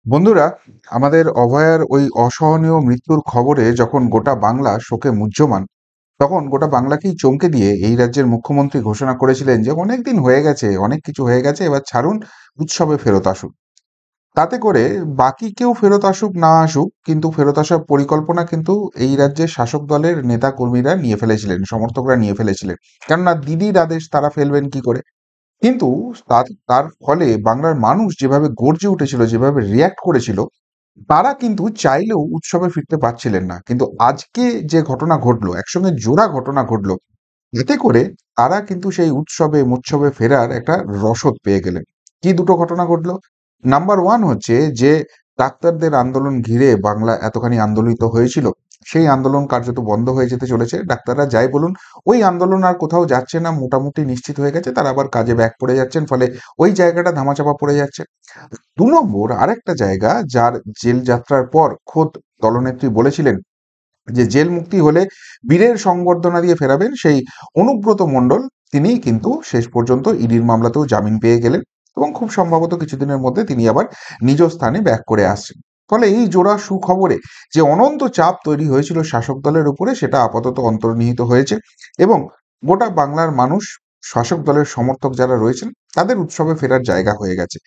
বন্ধুরা, আমাদের অভয়ার ওই অসহনীয় মৃত্যুর খবরে যখন গোটা বাংলা শোকে মুহ্যমান, তখন গোটা বাংলাকেই চমকে দিয়ে এই রাজ্যের মুখ্যমন্ত্রী ঘোষণা করেছিলেন যে অনেক দিন হয়ে গেছে, অনেক কিছু হয়ে গেছে, এবার ছাড়ুন, উৎসবে ফেরত আসুন। তাতে করে বাকি কেউ ফেরত আসুক না আসুক, কিন্তু ফেরত আসার পরিকল্পনা কিন্তু এই রাজ্যের শাসক দলের নেতা কর্মীরা নিয়ে ফেলেছিলেন, সমর্থকরা নিয়ে ফেলেছিলেন। কেননা দিদির আদেশ তারা ফেলবেন কি করে? কিন্তু তার তার ফলে বাংলার মানুষ যেভাবে গর্জে উঠেছিল, যেভাবে রিয়্যাক্ট করেছিল, তারা কিন্তু চাইলেও উৎসবে ফিরতে পারছিলেন না। কিন্তু আজকে যে ঘটনা ঘটলো, একসঙ্গে জোড়া ঘটনা ঘটলো, এতে করে তারা কিন্তু সেই মোৎসবে ফেরার একটা রসদ পেয়ে গেলেন। কি দুটো ঘটনা ঘটলো? নাম্বার 1 হচ্ছে যে ডাক্তারদের আন্দোলন ঘিরে বাংলা এতখানি আন্দোলিত হয়েছিল, সেই আন্দোলন কার্যত বন্ধ হয়ে যেতে চলেছে। ডাক্তাররা যাই বলুন, ওই আন্দোলন আর কোথাও যাচ্ছে না, মোটামুটি নিশ্চিত হয়ে গেছে। তারা আবার কাজে ব্যাক করে যাচ্ছেন, ফলে ওই জায়গাটা ধামাচাপা পড়ে যাচ্ছে। ২ নম্বর আরেকটা জায়গা, যার জেল যাত্রার পর খোদ দলনেত্রী বলেছিলেন যে জেল মুক্তি হলে বীরের সংবর্ধনা দিয়ে ফেরাবেন, সেই অনুব্রত মণ্ডল তিনিই কিন্তু শেষ পর্যন্ত ইডির মামলাতেও জামিন পেয়ে গেলেন এবং খুব সম্ভবত কিছুদিনের মধ্যে তিনি আবার নিজ স্থানে ব্যাক করে আসছেন। ফলে এই জোড়া সুখবরে যে অনন্ত চাপ তৈরি হয়েছিল শাসক দলের উপরে, সেটা আপাতত অন্তর্নিহিত হয়েছে এবং গোটা বাংলার মানুষ, শাসক দলের সমর্থক যারা রয়েছেন, তাদের উৎসবে ফেরার জায়গা হয়ে গেছে।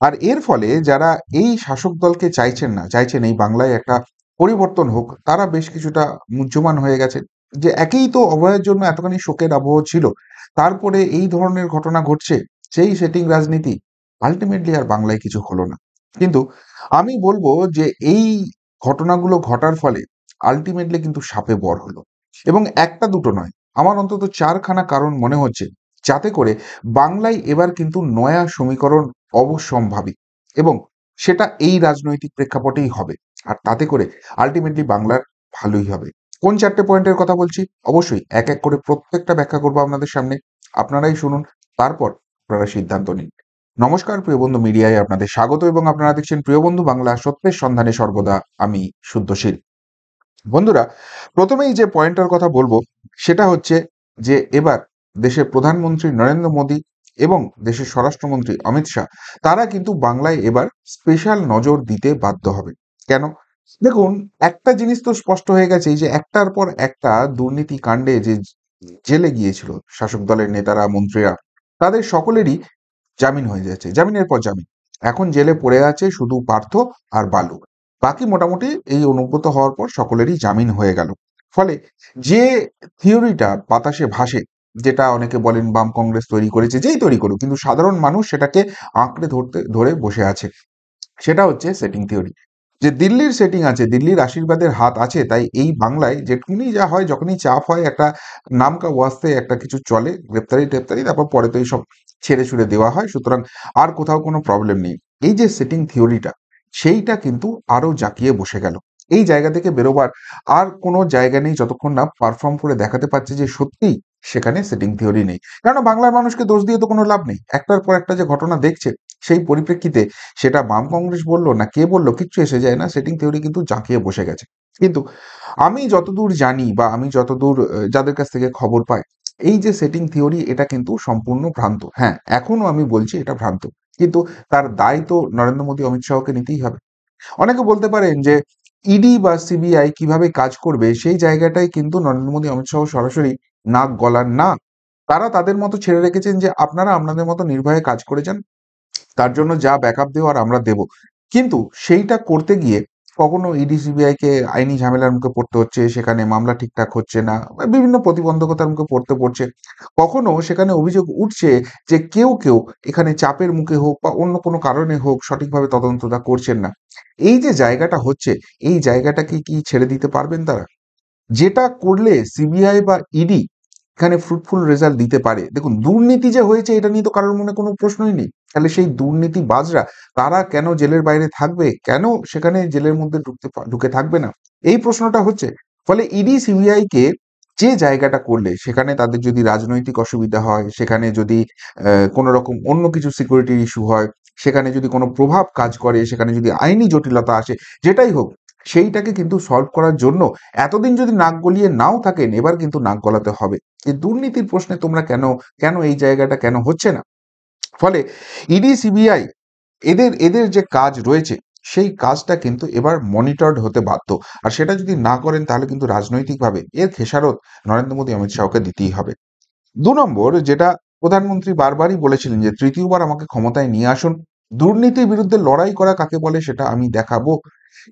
আর এর ফলে যারা এই শাসক দলকে চাইছেন না, চাইছেন এই বাংলায় একটা পরিবর্তন হোক, তারা বেশ কিছুটা মুহ্যমান হয়ে গেছেন। যে একেই তো অভয়ের জন্য এতখানি শোকের আবহ ছিল, তারপরে এই ধরনের ঘটনা ঘটছে, সেই সেটিং রাজনীতি, আল্টিমেটলি আর বাংলায় কিছু হলো না। কিন্তু আমি বলবো যে এই ঘটনাগুলো ঘটার ফলে আল্টিমেটলি কিন্তু শাপে বর হলো এবং একটা দুটো নয়, আমার অন্তত ৪ খানা কারণ মনে হচ্ছে, যাতে করে বাংলায় এবার কিন্তু নয়া সমীকরণ অবশ্যম্ভাবী এবং সেটা এই রাজনৈতিক প্রেক্ষাপটেই হবে। আর তাতে করে আল্টিমেটলি বাংলার ভালোই হবে। কোন ৪ টে পয়েন্টের কথা বলছি? অবশ্যই এক, এক করে প্রত্যেকটা ব্যাখ্যা করব আপনাদের সামনে। আপনারাই শুনুন, তারপর আপনারা সিদ্ধান্ত নিন। নমস্কার প্রিয় বন্ধু, মিডিয়ায় আপনাদের স্বাগত এবং আপনারা দেখছেন প্রিয় বন্ধু বাংলা, সত্যের সন্ধানে সর্বদা আমি শুদ্ধশীল। বন্ধুরা, প্রথমেই যে পয়েন্টটার কথা বলবো, সেটা হচ্ছে যে এবার দেশের প্রধানমন্ত্রী নরেন্দ্র মোদী এবং দেশের স্বরাষ্ট্রমন্ত্রী অমিত শাহ, তারা কিন্তু বাংলায় এবার স্পেশাল নজর দিতে বাধ্য হবে। কেন? দেখুন, একটা জিনিস তো স্পষ্ট হয়ে গেছে, যে একটার পর একটা দুর্নীতি কাণ্ডে যে জেলে গিয়েছিল শাসক দলের নেতারা, মন্ত্রীরা, তাদের সকলেরই জামিন হয়ে যাচ্ছে, জামিনের পর জামিন। এখন জেলে পড়ে আছে শুধু পার্থ আর বালু। বাকি মোটামুটি এই অনুব্রত হওয়ার পর সকলেরই জামিন হয়ে গেল। ফলে যে থিওরিটা বাতাসে ভাসে, যেটা অনেকে বলেন বাম কংগ্রেস তৈরি করেছে, যেই তৈরি করুক, কিন্তু সাধারণ মানুষ সেটাকে আঁকড়ে ধরে বসে আছে, সেটা হচ্ছে সেটিং থিওরি। যে দিল্লির সেটিং আছে, দিল্লির আশীর্বাদের হাত আছে, তাই এই বাংলায় যেটুকুনি যা হয়, যখনই চাপ হয়, একটা নাম কা ওয়াস্তে একটা কিছু চলে, গ্রেপ্তারি টেপ্তারি, তারপর পরে তো এইসব ছেড়ে ছুড়ে দেওয়া হয়। সুতরাং আর কোথাও কোনো প্রবলেম নেই। এই যে সেটিং থিওরিটা, সেইটা কিন্তু আরো জাঁকিয়ে বসে গেল। এই জায়গা থেকে বেরোবার আর কোনো জায়গা নেই, যতক্ষণ না পারফর্ম করে দেখাতে পারছে যে সত্যিই সেখানে সেটিং থিওরি নেই। কেননা বাংলার মানুষকে দোষ দিয়ে তো কোনো লাভ নেই। একটার পর একটা যে ঘটনা দেখছে, সেই পরিপ্রেক্ষিতে সেটা বাম কংগ্রেস বললো না কে বললো, কিচ্ছু এসে যায় না, সেটিং থিওরি কিন্তু জাঁকিয়ে বসে গেছে। কিন্তু আমি যতদূর জানি বা আমি যতদূর যাদের কাছ থেকে খবর পাই, এই যে সেটিং থিওরি, এটা কিন্তু সম্পূর্ণ ভ্রান্ত। হ্যাঁ, এখনো আমি বলছি এটা ভ্রান্ত। কিন্তু তার দায় তো নরেন্দ্র মোদী, অমিত শাহকে নিতেই হবে। অনেকে বলতে পারেন যে ইডি বা সিবিআই কিভাবে কাজ করবে, সেই জায়গাটায় কিন্তু নরেন্দ্র মোদী, অমিত শাহ সরাসরি নাক গলান না। তারা তাদের মতো ছেড়ে রেখেছেন যে আপনারা আপনাদের মতো নির্ভয়ে কাজ করে যান, তার জন্য যা ব্যাকআপ দেওয়ার আমরা দেব। কিন্তু সেইটা করতে গিয়ে কখনো ইডি সিবিআই কে আইনি ঝামেলার মুখে পড়তে হচ্ছে, সেখানে মামলা ঠিকঠাক হচ্ছে না, বা বিভিন্ন প্রতিবন্ধকতার মুখে পড়ছে। কখনো সেখানে অভিযোগ উঠছে যে কেউ এখানে চাপের মুখে হোক বা অন্য কোনো কারণে হোক সঠিকভাবে তদন্তটা করছেন না। এই যে জায়গাটা হচ্ছে, এই জায়গাটাকে কি ছেড়ে দিতে পারবেন তারা? যেটা করলে সিবিআই বা ইডি এখানে ফ্রুটফুল রেজাল্ট দিতে পারে। দেখুন, দুর্নীতি যে হয়েছে এটা নিয়ে তো কারোর মনে কোনো প্রশ্নই নেই। তাহলে সেই দুর্নীতিবাজরা তারা কেন জেলের বাইরে থাকবে? কেন সেখানে জেলের মধ্যে ঢুকে থাকবে না? এই প্রশ্নটা হচ্ছে। ফলে ইডি সিবিআই কে যে জায়গাটা করলে, সেখানে তাদের যদি রাজনৈতিক অসুবিধা হয়, সেখানে যদি কোনো রকম অন্য কিছু সিকিউরিটির ইস্যু হয়, সেখানে যদি কোনো প্রভাব কাজ করে, সেখানে যদি আইনি জটিলতা আসে, যেটাই হোক, সেইটাকে কিন্তু সলভ করার জন্য এতদিন যদি নাক গলিয়ে নাও থাকেন, এবার কিন্তু নাক গলাতে হবে। এই দুর্নীতির প্রশ্নে তোমরা কেন এই জায়গাটা কেন হচ্ছে না? ফলে ইডি সিবিআই এদের এদের যে কাজ রয়েছে, সেই কাজটা কিন্তু এবার মনিটরড হতে বাধ্য। আর সেটা যদি না করেন তাহলে কিন্তু রাজনৈতিকভাবে এর খেসারত নরেন্দ্র মোদী অমিত শাহকে দিতেই হবে। ২ নম্বর যেটা প্রধানমন্ত্রী বারবারই বলেছিলেন যে, "তৃতীয়বার আমাকে ক্ষমতায় নিয়ে আসুন। দুর্নীতির বিরুদ্ধে লড়াই করা কাকে বলে সেটা আমি দেখাবো।"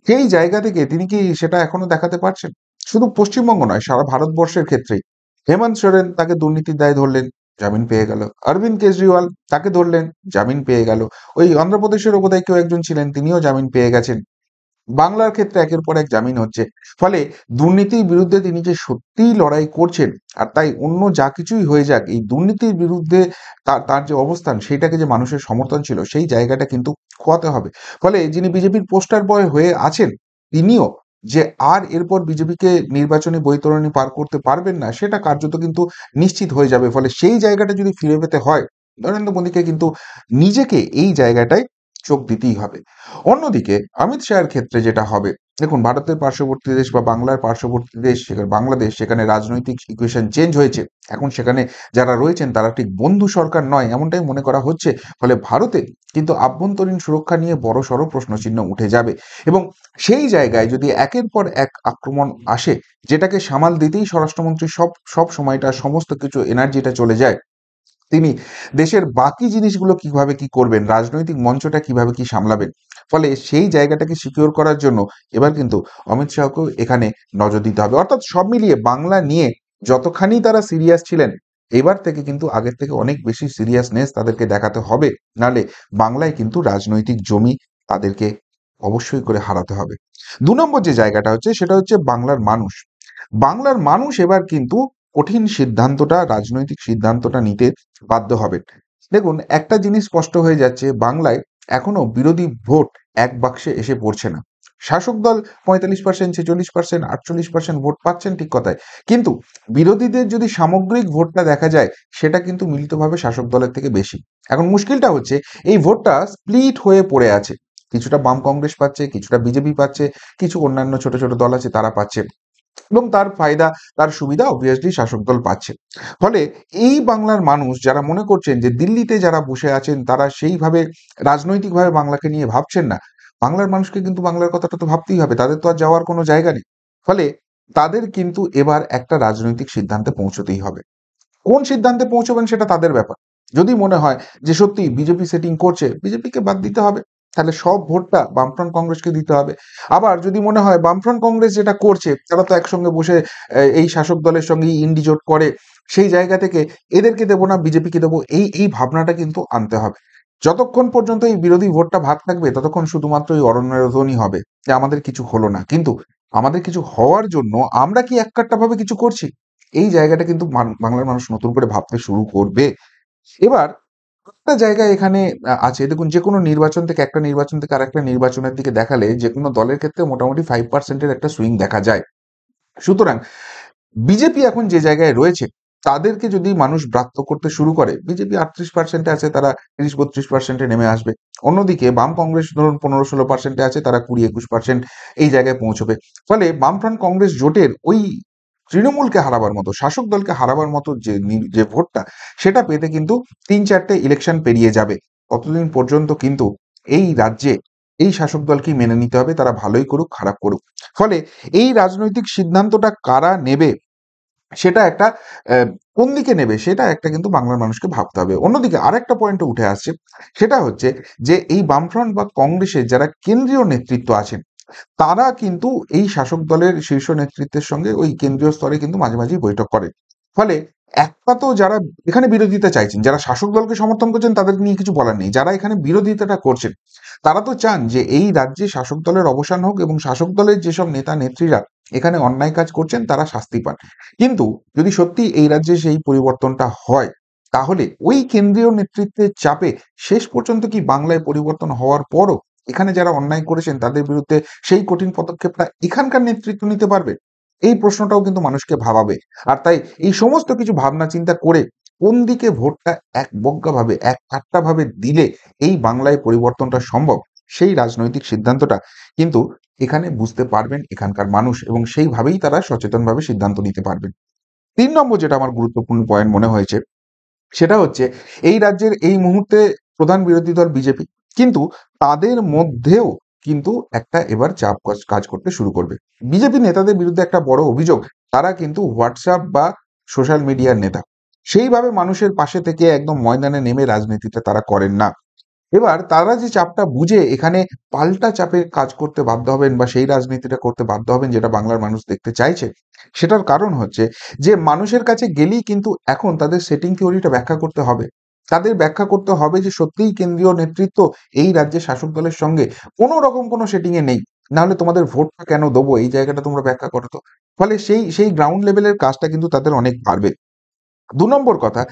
সেই জায়গা থেকে তিনি কি সেটা এখনো দেখাতে পারছেন? শুধু পশ্চিমবঙ্গ নয়, সারা ভারতবর্ষের ক্ষেত্রেই। হেমন্ত সোরেন তাকে দুর্নীতির দায়ে ধরলেন, জামিন পেয়ে গেল। অরবিন্দ কেজরিওয়াল তাকে ধরলেন, জামিন পেয়ে গেল। ওই অন্ধ্রপ্রদেশেরও বোধহয় কেউ একজন ছিলেন, তিনিও জামিন পেয়ে গেছেন। বাংলার ক্ষেত্রে একের পর এক জামিন হচ্ছে। ফলে দুর্নীতির বিরুদ্ধে তিনি যে সত্যিই লড়াই করছেন, আর তাই অন্য যা কিছুই হয়ে যাক, এই দুর্নীতির বিরুদ্ধে তার যে অবস্থান, সেইটাকে যে মানুষের সমর্থন ছিল, সেই জায়গাটা কিন্তু খোয়াতে হবে। ফলে যিনি বিজেপির পোস্টার বয় হয়ে আছেন, তিনিও যে আর এরপর বিজেপিকে নির্বাচনী বৈতরণী পার করতে পারবেন না, সেটা কার্যত কিন্তু নিশ্চিত হয়ে যাবে। ফলে সেই জায়গাটা যদি ফিরে পেতে হয়, নরেন্দ্র মোদীকে কিন্তু নিজেকে এই জায়গাটায় চোখ দিতেই হবে। অন্যদিকে অমিত শাহের ক্ষেত্রে যেটা হবে, দেখুন ভারতের পার্শ্ববর্তী দেশ বা বাংলার পার্শ্ববর্তী দেশ সেখানে বাংলাদেশ, সেখানে রাজনৈতিক ইকুয়েশন চেঞ্জ হয়েছে। এখন সেখানে যারা রয়েছেন তারা ঠিক বন্ধু সরকার নয়, এমনটাই মনে করা হচ্ছে। ফলে ভারতে কিন্তু আভ্যন্তরীণ সুরক্ষা নিয়ে বড়সড় প্রশ্নচিহ্ন উঠে যাবে এবং সেই জায়গায় যদি একের পর এক আক্রমণ আসে, যেটাকে সামাল দিতেই স্বরাষ্ট্রমন্ত্রী সব সময়টা সমস্ত কিছু এনার্জিটা চলে যায়, তিনি দেশের বাকি জিনিসগুলো কিভাবে কি করবেন, রাজনৈতিক মঞ্চটা কিভাবে কি সামলাবেন। ফলে সেই জায়গাটাকে সিকিউর করার জন্য এবার কিন্তু অমিত শাহকেও এখানে নজর দিতে হবে। অর্থাৎ সব মিলিয়ে বাংলা নিয়ে যতখানি তারা সিরিয়াস ছিলেন, এবার থেকে কিন্তু আগের থেকে অনেক বেশি সিরিয়াসনেস তাদেরকে দেখাতে হবে। নাহলে বাংলায় কিন্তু রাজনৈতিক জমি তাদেরকে অবশ্যই করে হারাতে হবে। ২ নম্বর যে জায়গাটা হচ্ছে সেটা হচ্ছে বাংলার মানুষ। বাংলার মানুষ এবার কিন্তু কঠিন সিদ্ধান্তটা, রাজনৈতিক সিদ্ধান্তটা নিতে বাধ্য হবেন। দেখুন একটা জিনিস স্পষ্ট হয়ে যাচ্ছে, বাংলায় এখনো বিরোধী ভোট এক বাক্সে এসে পড়ছে না। শাসক দল ৪৫%, ৪৬%, ৪৮% ভোট পাচ্ছেন ঠিক কথায়। কিন্তু বিরোধীদের যদি সামগ্রিক ভোটটা দেখা যায়, সেটা কিন্তু মিলিতভাবে শাসক দলের থেকে বেশি। এখন মুশকিলটা হচ্ছে এই ভোটটা স্প্লিট হয়ে পড়ে আছে। কিছুটা বাম কংগ্রেস পাচ্ছে, কিছুটা বিজেপি পাচ্ছে, কিছু অন্যান্য ছোট, ছোট দল আছে তারা পাচ্ছে। এবং তার ফায়দা, তার সুবিধা অবভিয়াসলি শাসক দল পাচ্ছে। ফলে এই বাংলার মানুষ যারা মনে করছেন যে দিল্লিতে যারা বসে আছেন তারা সেইভাবে রাজনৈতিকভাবে বাংলাকে নিয়ে ভাবছেন না, বাংলার মানুষকে কিন্তু বাংলার কথাটা তো ভাবতেই হবে। তাদের তো আর যাওয়ার কোনো জায়গা নেই। ফলে তাদের কিন্তু এবার একটা রাজনৈতিক সিদ্ধান্তে পৌঁছতেই হবে। কোন সিদ্ধান্তে পৌঁছবেন সেটা তাদের ব্যাপার। যদি মনে হয় যে সত্যি বিজেপি সেটিং করছে, বিজেপিকে বাদ দিতে হবে। তাহলে সব ভোটটা বামফ্রন্ট কংগ্রেসকে দিতে হবে। আবার যদি মনে হয় বামফ্রন্ট কংগ্রেস যেটা করছে, তারা তো একসঙ্গে বসে এই শাসক দলের সঙ্গেই ইন্ডি জোট করে, সেই জায়গা থেকে এদেরকে দেবো না বিজেপিকে দেবো, এই ভাবনাটা কিন্তু আনতে হবে। যতক্ষণ পর্যন্ত এই বিরোধী ভোটটা ভাগ থাকবে, ততক্ষণ শুধুমাত্র এই অরণ্যরোদনই হবে যে আমাদের কিছু হলো না। কিন্তু আমাদের কিছু হওয়ার জন্য আমরা কি এককাট্টাভাবে কিছু করছি? এই জায়গাটা কিন্তু বাংলার মানুষ নতুন করে ভাবতে শুরু করবে। এবার একটা জায়গায় এখানে আছে, দেখুন যেকোনো নির্বাচন থেকে একটা নির্বাচন থেকে আরেকটা নির্বাচনের দিকে দেখালে যেকোনো দলের ক্ষেত্রে মোটামুটি 5% এর একটা সুইং দেখা যায়। সুতরাং বিজেপি এখন যে জায়গায় রয়েছে, তাদেরকে যদি মানুষ ব্রাত্য করতে শুরু করে, বিজেপি 38% এ আছে, তারা ৩০-৩২% এ নেমে আসবে। অন্যদিকে বাম কংগ্রেস ধরুন ১৫-১৬% এ আছে, তারা ২০-২১% এই জায়গায় পৌঁছবে। ফলে বামফ্রন্ট কংগ্রেস জোটের ওই তৃণমূলকে হারাবার মতো, শাসক দলকে হারাবার মতো যে ভোটটা, সেটা পেতে কিন্তু ৩-৪টে ইলেকশন পেরিয়ে যাবে। ততদিন পর্যন্ত কিন্তু এই রাজ্যে এই শাসক দলকেই মেনে নিতে হবে, তারা ভালোই করুক, খারাপ করুক। ফলে এই রাজনৈতিক সিদ্ধান্তটা কারা নেবে, সেটা একটা অ্যা কোন দিকে নেবে সেটা একটা কিন্তু বাংলার মানুষকে ভাবতে হবে। অন্যদিকে আরেকটা পয়েন্টও উঠে আসছে, সেটা হচ্ছে যে এই বামফ্রন্ট বা কংগ্রেসের যারা কেন্দ্রীয় নেতৃত্ব আছেন, তারা কিন্তু এই শাসক দলের শীর্ষ নেতৃত্বের সঙ্গে ওই কেন্দ্রীয় স্তরে কিন্তু মাঝে, মাঝেই বৈঠক করেন। ফলে একটা তো যারা এখানে বিরোধিতা চাইছেন, যারা শাসক দলকে সমর্থন করছেন তাদের নিয়ে কিছু বলার নেই। যারা এখানে বিরোধিতাটা করছেন, তারা তো চান যে এই রাজ্যে শাসক দলের অবসান হোক এবং শাসক দলের যেসব নেতা-নেত্রীরা এখানে অন্যায় কাজ করছেন তারা শাস্তি পান। কিন্তু যদি সত্যি এই রাজ্যে সেই পরিবর্তনটা হয়, তাহলে ওই কেন্দ্রীয় নেতৃত্বের চাপে শেষ পর্যন্ত কি বাংলায় পরিবর্তন হওয়ার পরও এখানে যারা অন্যায় করেছেন তাদের বিরুদ্ধে সেই কঠিন পদক্ষেপটা এখানকার নেতৃত্ব নিতে পারবে? এই প্রশ্নটাও কিন্তু মানুষকে ভাবাবে। আর তাই এই সমস্ত কিছু ভাবনা চিন্তা করে কোন দিকে ভোটটা একবজ্ঞাভাবে, এককাট্টাভাবে দিলে এই বাংলায় পরিবর্তনটা সম্ভব, সেই রাজনৈতিক সিদ্ধান্তটা কিন্তু এখানে বুঝতে পারবেন এখানকার মানুষ এবং সেইভাবেই তারা সচেতনভাবে সিদ্ধান্ত নিতে পারবেন। ৩ নম্বর যেটা আমার গুরুত্বপূর্ণ পয়েন্ট মনে হয়েছে, সেটা হচ্ছে এই রাজ্যের এই মুহূর্তে প্রধান বিরোধী দল বিজেপি। কিন্তু তাদের মধ্যেও কিন্তু একটা এবার চাপ কাজ করতে শুরু করবে। বিজেপি নেতাদের বিরুদ্ধে একটা বড় অভিযোগ, তারা কিন্তু হোয়াটসঅ্যাপ বা সোশ্যাল মিডিয়ার নেতা। সেইভাবে মানুষের পাশে থেকে একদম ময়দানে নেমে রাজনীতিটা তারা করেন না। এবার তারা যে চাপটা বুঝে এখানে পাল্টা চাপে কাজ করতে বাধ্য হবেন বা সেই রাজনীতিটা করতে বাধ্য হবেন যেটা বাংলার মানুষ দেখতে চাইছে, সেটার কারণ হচ্ছে যে মানুষের কাছে গেলেই কিন্তু এখন তাদের সেটিং থিওরিটা ব্যাখ্যা করতে হবে। তাদের ব্যাখ্যা করতে হবে যে সত্যিই কেন্দ্রীয় নেতৃত্ব এই রাজ্যের শাসক দলের সঙ্গে কোনো রকম কোনো সেটিং এ নেই। না হলে তোমাদের ভোটটা কেন দেবো, এই জায়গাটা তোমরা ব্যাখ্যা করো তো। ফলে সেই সেই গ্রাউন্ড লেভেলের কাজটা কিন্তু তাদের অনেক বাড়বে। ২ নম্বর কথা,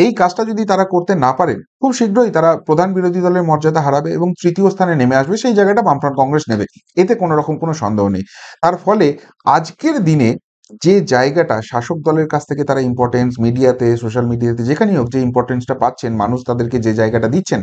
এই কাজটা যদি তারা করতে না পারেন, খুব শীঘ্রই তারা প্রধান বিরোধী দলের মর্যাদা হারাবে এবং ৩য় স্থানে নেমে আসবে। সেই জায়গাটা বামফ্রন্ট কংগ্রেস নেবে। এতে কোনো রকম কোনো সন্দেহ নেই। তার ফলে আজকের দিনে যে জায়গাটা শাসক দলের কাছ থেকে তারা ইম্পোর্টেন্স মিডিয়াতে, সোশ্যাল মিডিয়াতে যেখানেই হোক যে ইম্পোর্টেন্সটা পাচ্ছেন, মানুষ তাদেরকে যে জায়গাটা দিচ্ছেন,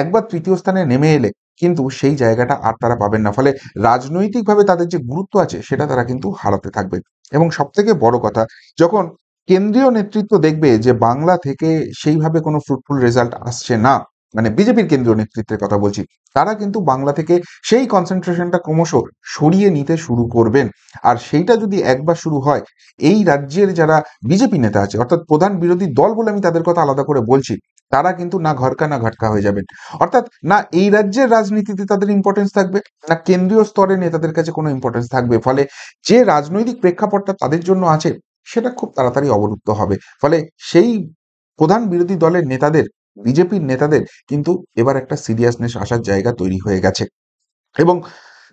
একবার ৩য় স্থানে নেমে এলে কিন্তু সেই জায়গাটা আর তারা পাবেন না। ফলে রাজনৈতিকভাবে তাদের যে গুরুত্ব আছে সেটা তারা কিন্তু হারাতে থাকবে। এবং সবথেকে বড় কথা, যখন কেন্দ্রীয় নেতৃত্ব দেখবে যে বাংলা থেকে সেইভাবে কোনো ফ্রুটফুল রেজাল্ট আসছে না, মানে বিজেপির কেন্দ্রীয় নেতৃত্বের কথা বলছি, তারা কিন্তু বাংলা থেকে সেই কনসেন্ট্রেশনটা ক্রমশ সরিয়ে নিতে শুরু করবেন। আর সেইটা যদি একবার শুরু হয়, এই রাজ্যের যারা বিজেপি নেতা আছে, অর্থাৎ প্রধান বিরোধী দল বলে আমি তাদের কথা আলাদা করে বলছি, তারা কিন্তু না ঘরকা না ঘাটকা হয়ে যাবেন। অর্থাৎ না এই রাজ্যের রাজনীতিতে তাদের ইম্পর্টেন্স থাকবে, না কেন্দ্রীয় স্তরে নেতাদের কাছে কোনো ইম্পর্টেন্স থাকবে। ফলে যে রাজনৈতিক প্রেক্ষাপটটা তাদের জন্য আছে সেটা খুব তাড়াতাড়ি অবলুপ্ত হবে। ফলে সেই প্রধান বিরোধী দলের নেতাদের, বিজেপির নেতাদের কিন্তু এবার একটা সিরিয়াসনেস আসার জায়গা তৈরি হয়ে গেছে। এবং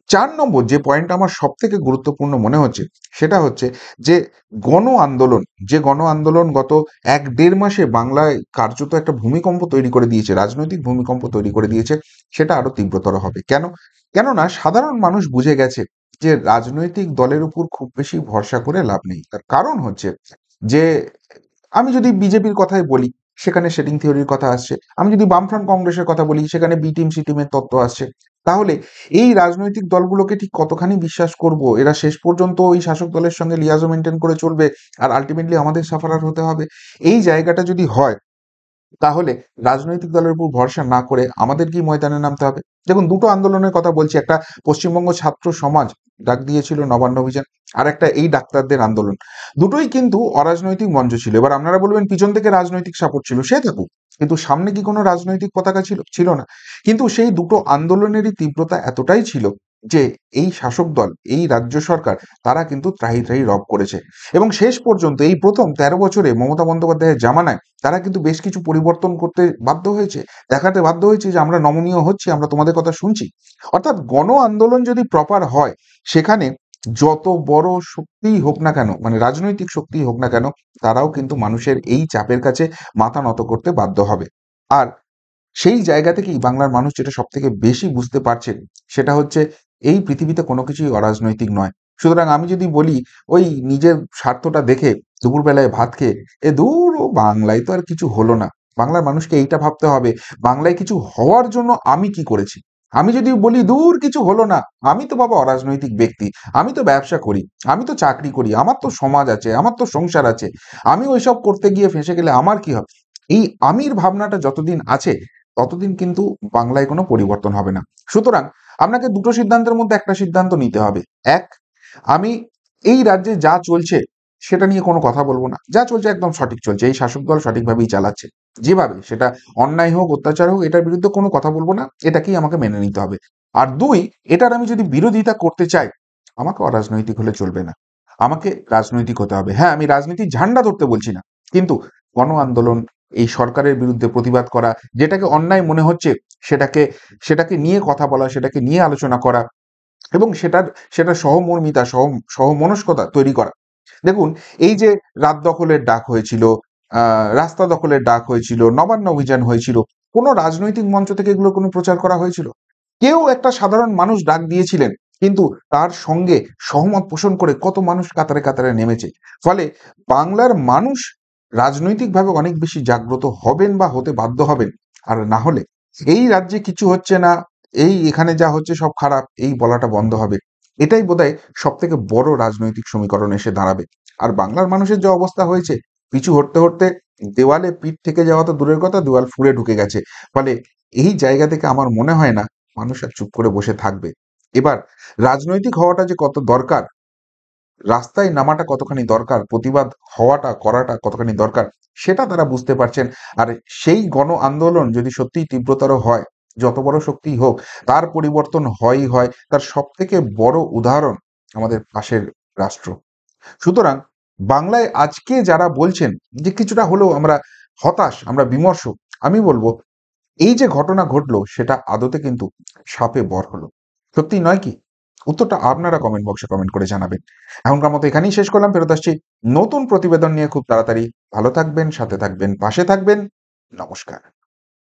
৪ নম্বর যে পয়েন্টটা আমার সবথেকে গুরুত্বপূর্ণ মনে হচ্ছে, সেটা হচ্ছে যে গণ আন্দোলন, যে গণ আন্দোলন গত ১-১.৫ মাসে বাংলায় কার্যত একটা ভূমিকম্প তৈরি করে দিয়েছে, রাজনৈতিক ভূমিকম্প তৈরি করে দিয়েছে, সেটা আরো তীব্রতর হবে। কেন? কেননা সাধারণ মানুষ বুঝে গেছে যে রাজনৈতিক দলের উপর খুব বেশি ভরসা করে লাভ নেই। তার কারণ হচ্ছে যে আমি যদি বিজেপির কথাই বলি, সেখানে সেটিং থিওরির কথা আসছে। আমি যদি বামফ্রন্ট কংগ্রেসের কথা বলি, সেখানে বি টিম, সি টিমের তত্ত্ব আসছে। তাহলে এই রাজনৈতিক দলগুলোকে ঠিক কতখানি বিশ্বাস করব? এরা শেষ পর্যন্ত ওই শাসক দলের সঙ্গে লিয়াজো মেইনটেইন করে চলবে আর আল্টিমেটলি আমাদের সাফারার হতে হবে। এই জায়গাটা যদি হয়, তাহলে রাজনৈতিক দলের উপর ভরসা না করে আমাদেরকেই ময়দানে নামতে হবে। দেখুন, দুটো আন্দোলনের কথা বলছি। একটা পশ্চিমবঙ্গ ছাত্র সমাজ ডাক দিয়েছিল নবান্ন অভিযান, আর একটা এই ডাক্তারদের আন্দোলন। দুটোই কিন্তু অরাজনৈতিক মঞ্চ ছিল। এবার আপনারা বলবেন পিছন থেকে রাজনৈতিক সাপোর্ট ছিল, সে থাকুক। কিন্তু সামনে কি কোনো রাজনৈতিক পতাকা ছিল? ছিল না। কিন্তু সেই দুটো আন্দোলনেরই তীব্রতা এতটাই ছিল যে এই শাসক দল, এই রাজ্য সরকার, তারা কিন্তু ত্রাহি ত্রাহি রব করেছে। এবং শেষ পর্যন্ত এই প্রথম ১৩ বছরে মমতা বন্দ্যোপাধ্যায়ের জামানায় তারা কিন্তু বেশ কিছু পরিবর্তন করতে বাধ্য হয়েছে। দেখাতে বাধ্য হয়েছে যে আমরা নমনীয় হচ্ছি, আমরা তোমাদের কথা শুনছি। অর্থাৎ গণ আন্দোলন যদি প্রপার হয়, সেখানে যত বড় শক্তিই হোক না কেন, মানে রাজনৈতিক শক্তিই হোক না কেন, তারাও কিন্তু মানুষের এই চাপের কাছে মাথা নত করতে বাধ্য হবে। আর সেই জায়গা থেকেই বাংলার মানুষ যেটা সবথেকে বেশি বুঝতে পারছেন, সেটা হচ্ছে এই পৃথিবীতে কোনো কিছুই অরাজনৈতিক নয়। সুতরাং আমি যদি বলি ওই নিজের স্বার্থটা দেখে দুপুরবেলায় ভাত খেয়ে, দূর ও বাংলায় তো আর কিছু হলো না। বাংলার মানুষকে এইটা ভাবতে হবে, বাংলায় কিছু হওয়ার জন্য আমি কি করেছি? আমি যদি বলি দূর কিছু হলো না, আমি তো বাবা অরাজনৈতিক ব্যক্তি, আমি তো ব্যবসা করি, আমি তো চাকরি করি, আমার তো সমাজ আছে, আমার তো সংসার আছে, আমি ওইসব করতে গিয়ে ফেঁসে গেলে আমার কি হবে? এই আমির ভাবনাটা যতদিন আছে, ততদিন কিন্তু বাংলায় কোনো পরিবর্তন হবে না। সুতরাং আপনাকে দুটো সিদ্ধান্তের মধ্যে একটা সিদ্ধান্ত নিতে হবে। এক, আমি এই রাজ্যে যা চলছে সেটা নিয়ে কোনো কথা বলবো না। যা চলছে একদম সঠিক চলছে। এই শাসক দল সঠিকভাবেই চালাচ্ছে। যেভাবে সেটা অন্যায় হোক, অত্যাচার হোক, এটার বিরুদ্ধে কোনো কথা বলবো না। এটাকেই আমাকে মেনে নিতে হবে। আর ২, এটার আমি যদি বিরোধিতা করতে চাই, আমাকে অরাজনৈতিক হলে চলবে না। আমাকে রাজনৈতিক হতে হবে। হ্যাঁ, আমি রাজনীতির ঝান্ডা ধরতে বলছি না। কিন্তু গণ আন্দোলন, এই সরকারের বিরুদ্ধে প্রতিবাদ করা, যেটাকে অন্যায় মনে হচ্ছে সেটাকে সেটাকে নিয়ে কথা বলা, সেটাকে নিয়ে আলোচনা করা এবং সেটার সহমর্মিতা, সহমনস্কতা তৈরি করা। দেখুন, এই যে রাত দখলের ডাক হয়েছিল, রাস্তা দখলের ডাক হয়েছিল, নবান্ন অভিযান হয়েছিল, কোনো রাজনৈতিক মঞ্চ থেকে এগুলো কোনো প্রচার করা হয়েছিল? কেউ একটা সাধারণ মানুষ ডাক দিয়েছিলেন, কিন্তু তার সঙ্গে সহমত পোষণ করে কত মানুষ কাতারে কাতারে নেমেছে। ফলে বাংলার মানুষ রাজনৈতিকভাবে অনেক বেশি জাগ্রত হবেন বা হতে বাধ্য হবেন। আর না হলে এই রাজ্যে কিছু হচ্ছে না, এই এখানে যা হচ্ছে সব খারাপ, এই বলাটা বন্ধ হবে। এটাই বোধহয় সবথেকে বড় রাজনৈতিক সমীকরণ এসে দাঁড়াবে। আর বাংলার মানুষের যে অবস্থা হয়েছে, পিছু হটতে হটতে দেওয়ালে পিঠ থেকে যাওয়া তো দূরের কথা, দেওয়াল ফুঁড়ে ঢুকে গেছে। ফলে এই জায়গা থেকে আমার মনে হয় না মানুষ আর চুপ করে বসে থাকবে। এবার রাজনৈতিক হওয়াটা যে কত দরকার, রাস্তায় নামাটা কতখানি দরকার, প্রতিবাদ হওয়াটা করাটা কতখানি দরকার, সেটা তারা বুঝতে পারছেন। আর সেই গণ আন্দোলন যদি সত্যিই তীব্রতর হয়, যত বড় শক্তিই হোক, তার পরিবর্তন হয়ই হয়। তার সবথেকে বড় উদাহরণ আমাদের পাশের রাষ্ট্র। সুতরাং বাংলায় আজকে যারা বলছেন যে কিছুটা হলেও আমরা হতাশ, আমরা বিমর্ষ, আমি বলব এই যে ঘটনা ঘটলো সেটা আদতে কিন্তু শাপে বর হলো। সত্যিই নয় কি? উত্তরটা আপনারা কমেন্ট বক্সে কমেন্ট করে জানাবেন। এখনকার মতো এখানেই শেষ করলাম। ফেরত আসছি নতুন প্রতিবেদন নিয়ে খুব তাড়াতাড়ি। ভালো থাকবেন, সাথে থাকবেন, পাশে থাকবেন। নমস্কার।